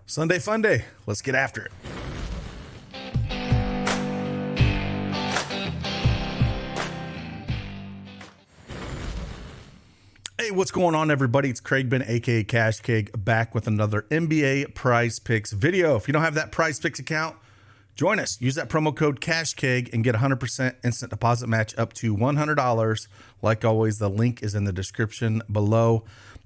Sunday fun day. Let's get after it. Hey, what's going on, everybody? It's Craig Ben, aka Cash Cake, back with another NBA PrizePicks video. If you don't have that PrizePicks account, join us. Use that promo code CashCake and get 100% instant deposit match up to $100. Like always, the link is in the description below.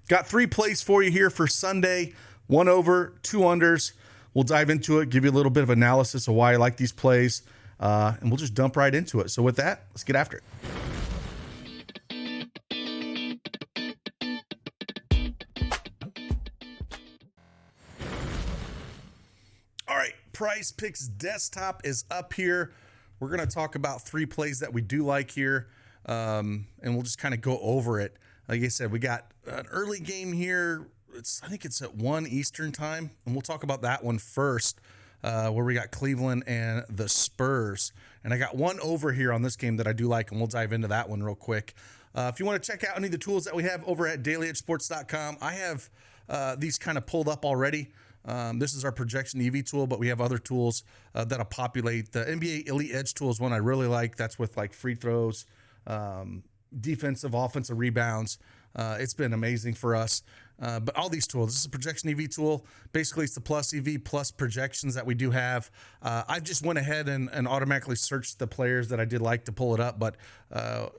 Got 3 plays for you here for Sunday. 1 over, 2 unders. We'll dive into it, give you a little bit of analysis of why I like these plays, and we'll just dump right into it. So with that, let's get after it. All right, PrizePicks desktop is up here. We're going to talk about 3 plays that we do like here, and we'll just kind of go over it. Like I said, we got an early game here. I think it's at 1 Eastern time, and we'll talk about that one first, where we got Cleveland and the Spurs. And I got 1 over here on this game that I do like, and we'll dive into that one real quick. If you want to check out any of the tools that we have over at dailyedgesports.com, I have these kind of pulled up already. This is our projection EV tool, but we have other tools that'll populate. The NBA Elite Edge tool is one I really like. That's with like free throws, defensive, offensive rebounds. It's been amazing for us. But all these tools, this is a projection EV tool. Basically, it's the plus EV plus projections that we do have. I've just went ahead and automatically searched the players that I did like to pull it up. But,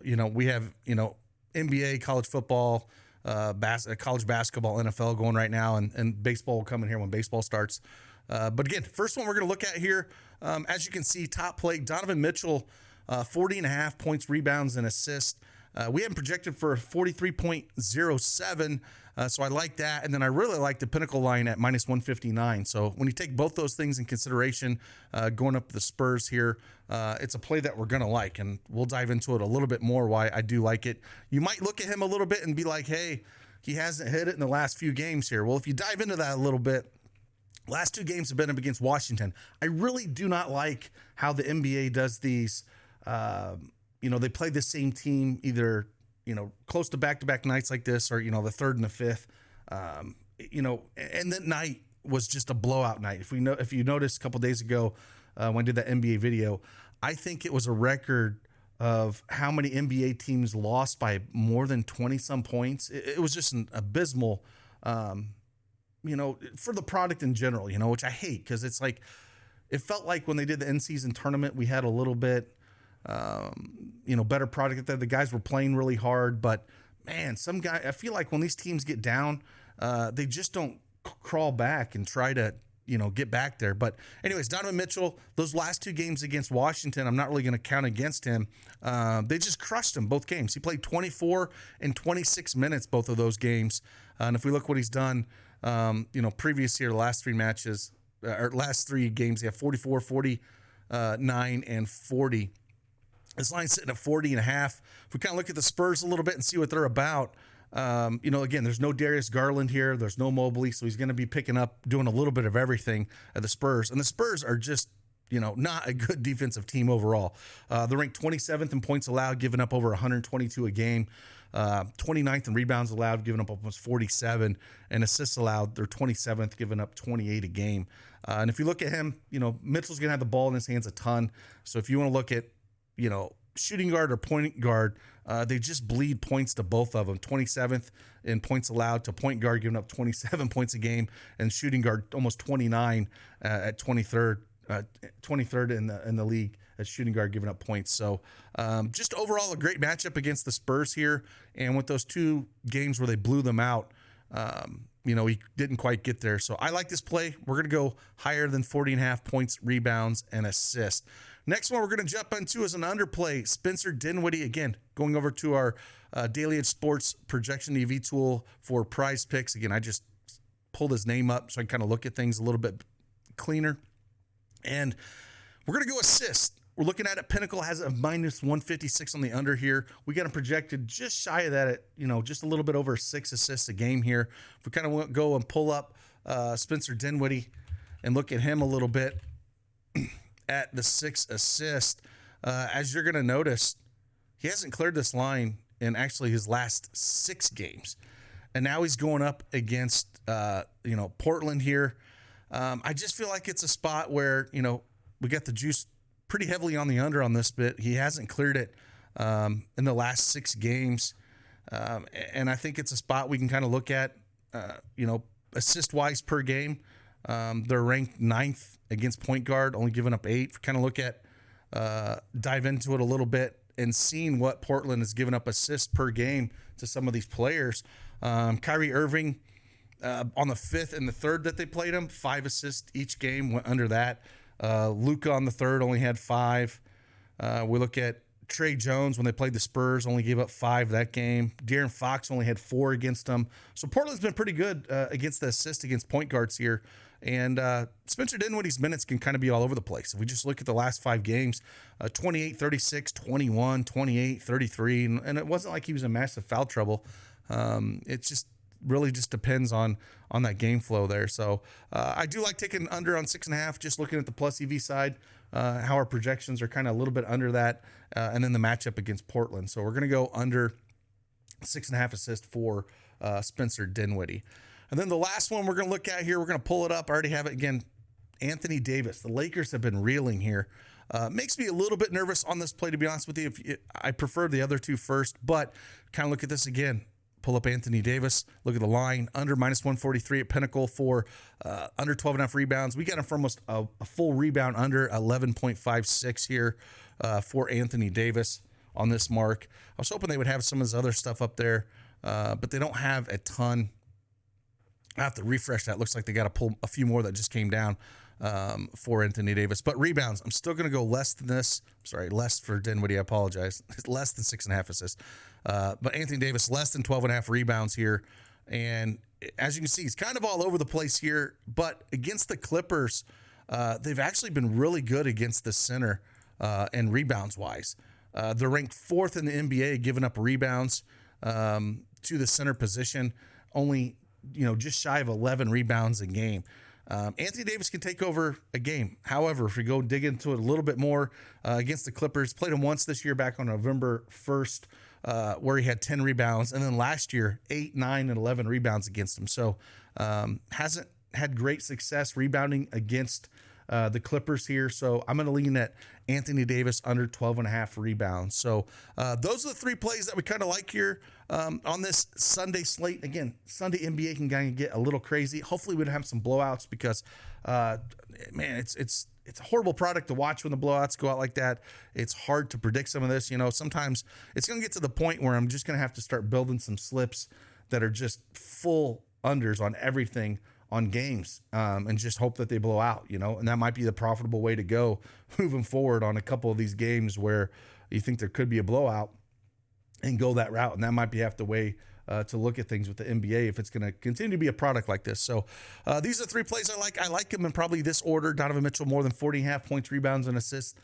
we have, NBA, college football, college basketball, NFL going right now, and baseball will come in here when baseball starts. But again, first one we're going to look at here, as you can see, top play, Donovan Mitchell, 40.5 points, rebounds, and assists. We have him projected for 43.07, so I like that. And then I really like the pinnacle line at minus 159. So when you take both those things in consideration, going up the Spurs here, it's a play that we're going to like. And we'll dive into it a little bit more why I do like it. You might look at him a little bit and be like, hey, he hasn't hit it in the last few games here. Well, if you dive into that a little bit, last 2 games have been up against Washington. I really do not like how the NBA does these. They play the same team either, close to back-to-back nights like this or, the third and the fifth, and that night was just a blowout night. If you noticed a couple days ago when I did that NBA video, I think it was a record of how many NBA teams lost by more than 20-some points. It was just an abysmal, for the product in general, which I hate because it's like, it felt like when they did the in-season tournament, we had a little bit, better product there. The guys were playing really hard, but man, I feel like when these teams get down, they just don't crawl back and try to, get back there. But anyways, Donovan Mitchell, those last 2 games against Washington, I'm not really going to count against him. They just crushed him both games. He played 24 and 26 minutes, both of those games. And if we look what he's done, previous year, the last 3 matches, or last 3 games, he had 44, 49, and 40. This line's sitting at 40.5. If we kind of look at the Spurs a little bit and see what they're about, again, there's no Darius Garland here. There's no Mobley, so he's going to be picking up, doing a little bit of everything at the Spurs. And the Spurs are just, not a good defensive team overall. They're ranked 27th in points allowed, giving up over 122 a game. 29th in rebounds allowed, giving up almost 47. And assists allowed, they're 27th, giving up 28 a game. And if you look at him, Mitchell's going to have the ball in his hands a ton. So if you want to look at, shooting guard or point guard, they just bleed points to both of them. 27th in points allowed to point guard, giving up 27 points a game, and shooting guard almost 29 at 23rd in the league as shooting guard, giving up points. So just overall a great matchup against the Spurs here. And with those 2 games where they blew them out, he didn't quite get there. So I like this play. We're going to go higher than 40.5 points, rebounds, and assists. Next one we're going to jump into is an underplay. Spencer Dinwiddie, again, going over to our Daily Edge Sports projection EV tool for PrizePicks. Again, I just pulled his name up so I can kind of look at things a little bit cleaner. And we're going to go assist. We're looking at it. Pinnacle has a minus 156 on the under here. We got him projected just shy of that at, just a little bit over 6 assists a game here. If we kind of go and pull up Spencer Dinwiddie and look at him a little bit at the 6 assists, as you're going to notice, he hasn't cleared this line in actually his last 6 games. And now he's going up against, Portland here. I just feel like it's a spot where, we got the juice pretty heavily on the under on this bit. He hasn't cleared it in the last 6 games. And I think it's a spot we can kind of look at, assist-wise per game. They're ranked 9th against point guard, only giving up 8. Kind of look at, dive into it a little bit and seeing what Portland has given up assists per game to some of these players. Kyrie Irving, on the 5th and the 3rd that they played him, 5 assists each game, went under that. Luka on the 3rd only had 5. We look at Trey Jones when they played the Spurs, only gave up 5 that game. De'Aaron Fox only had 4 against them. So Portland's been pretty good against the assist against point guards here. And Spencer Dinwiddie's minutes can kind of be all over the place. If we just look at the last 5 games, 28, 36, 21, 28, 33. And it wasn't like he was in massive foul trouble. It just really just depends on that game flow there. So I do like taking under on 6.5, just looking at the plus EV side, how our projections are kind of a little bit under that, and then the matchup against Portland. So we're going to go under 6.5 assists for Spencer Dinwiddie. And then the last one we're going to look at here, we're going to pull it up. I already have it again. Anthony Davis. The Lakers have been reeling here. Makes me a little bit nervous on this play, to be honest with you. I prefer the other 2 first, but kind of look at this again. Pull up Anthony Davis. Look at the line. Under -143 at Pinnacle for under 12.5 rebounds. We got him for almost a full rebound under 11.56 here for Anthony Davis on this mark. I was hoping they would have some of his other stuff up there, but they don't have a ton. I have to refresh that. Looks like they got to pull a few more that just came down for Anthony Davis. But rebounds, I'm still going to go less than this. Sorry, less for Dinwiddie. I apologize. Less than 6.5 assists. But Anthony Davis, less than 12.5 rebounds here. And as you can see, he's kind of all over the place here. But against the Clippers, they've actually been really good against the center and rebounds-wise. They're ranked 4th in the NBA, giving up rebounds to the center position. Only just shy of 11 rebounds a game. Anthony Davis can take over a game. However, if we go dig into it a little bit more against the Clippers, played him once this year back on November 1st, where he had 10 rebounds. And then last year, 8, 9, and 11 rebounds against him. So hasn't had great success rebounding against the Clippers here. So I'm going to lean at Anthony Davis under 12.5 rebounds. So those are the 3 plays that we kind of like here on this Sunday slate. Again, Sunday NBA can kind of get a little crazy. Hopefully we don't have some blowouts because, man, it's a horrible product to watch when the blowouts go out like that. It's hard to predict some of this. Sometimes it's going to get to the point where I'm just going to have to start building some slips that are just full unders on everything on games and just hope that they blow out, and that might be the profitable way to go moving forward on a couple of these games where you think there could be a blowout and go that route. And that might be half the way to look at things with the NBA if it's going to continue to be a product like this. So these are 3 plays I like. I like them in probably this order. Donovan Mitchell, more than 40.5 points, rebounds, and assists.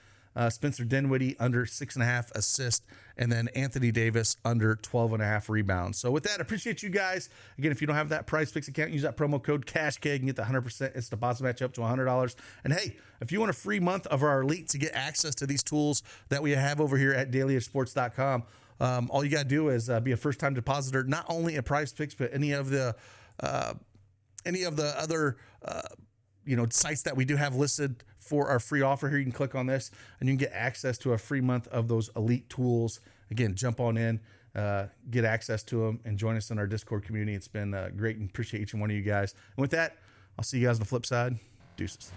Spencer Dinwiddie under 6.5 assists, and then Anthony Davis under 12.5 rebounds. So with that, I appreciate you guys. Again, if you don't have that PrizePicks account, use that promo code CashK and get the 100% instant deposit match up to $100. And hey, if you want a free month of our elite to get access to these tools that we have over here at dailysports.com, all you got to do is be a first-time depositor, not only at PrizePicks, but any of the other sites that we do have listed for our free offer here. You can click on this and you can get access to a free month of those elite tools. Again, jump on in, get access to them, and join us in our Discord community. It's been great and appreciate each and one of you guys. And with that, I'll see you guys on the flip side. Deuces.